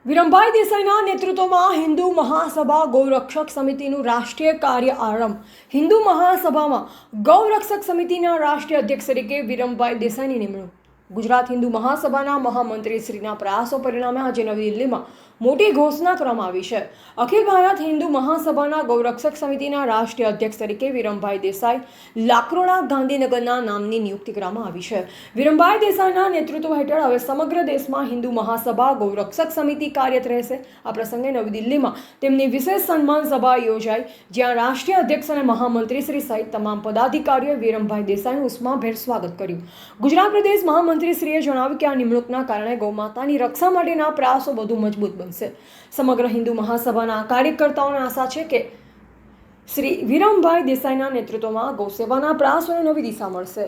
વિરમભાઈ દેસાઈના નેતૃત્વમાં હિન્દુ મહાસભા ગૌરક્ષક સમિતિનું રાષ્ટ્રીય કાર્ય આરંભ। હિન્દુ મહાસભામાં ગૌરક્ષક સમિતિના રાષ્ટ્રીય અધ્યક્ષ તરીકે વિરમભાઈ દેસાઈની નિમણૂક। ગુજરાત હિન્દુ મહાસભાના મહામંત્રી શ્રીના પ્રયાસો પરિણામે આજે નવી દિલ્હીમાં મોટી ઘોષણા કરવામાં આવી છે। અખિલ ભારત હિન્દુ મહાસભાના ગૌરક્ષક સમિતિના રાષ્ટ્રીય અધ્યક્ષ તરીકે વિરમભાઈ દેસાઈ લાકરોડા ગાંધીનગરના નામની નિયુક્તિ કરવામાં આવી છે। વિરમભાઈ દેસાઈના નેતૃત્વ હેઠળ હવે સમગ્ર દેશમાં હિન્દુ મહાસભા ગૌરક્ષક સમિતિ કાર્યરત રહેશે। આ પ્રસંગે નવી દિલ્હીમાં તેમની વિશેષ સન્માન સભા યોજાઈ, જ્યાં રાષ્ટ્રીય અધ્યક્ષ અને મહામંત્રી શ્રી સહિત તમામ પદાધિકારીઓએ વિરમભાઈ દેસાઈનું ઉષ્માભેર સ્વાગત કર્યું। ગુજરાત પ્રદેશ મહામંત્રીશ્રીએ જણાવ્યું કે આ નિમણૂકના કારણે ગૌમાતાની રક્ષા માટેના પ્રયાસો વધુ મજબૂત બનશે। સમગ્ર હિન્દુ મહાસભાના કાર્યકર્તાઓને આશા છે કે શ્રી વિરમભાઈ દેસાઈના નેતૃત્વમાં ગૌસેવાના प्रयासों नवी दिशा મળશે।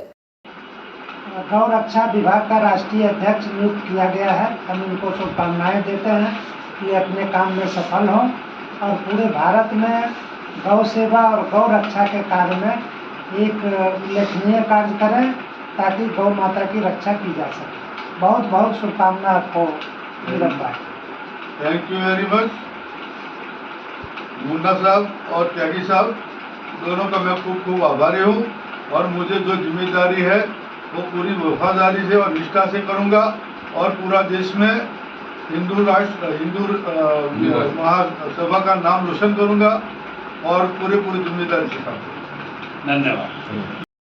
गौ रक्षा विभाग का राष्ट्रीय अध्यक्ष नियुक्त किया गया है। हम इनको शुभकामनाएं देते हैं कि अपने काम में सफल हों और पूरे भारत में गौ सेवा और गौ रक्षा के कार्य में एक उल्लेखनीय कार्य करें ताकि गौ माता की रक्षा की जा सके। बहुत बहुत शुभकामनाएं आपको विरम भाई। Thank you very much. Munna साहब और त्यागी साहब दोनों का मैं खूब खूब आभारी हूँ और मुझे जो जिम्मेदारी है वो पूरी वफादारी से और निष्ठा से करूँगा और पूरा देश में हिंदू महासभा का नाम रोशन करूँगा और पूरी जिम्मेदारी से काम करूँगा। धन्यवाद।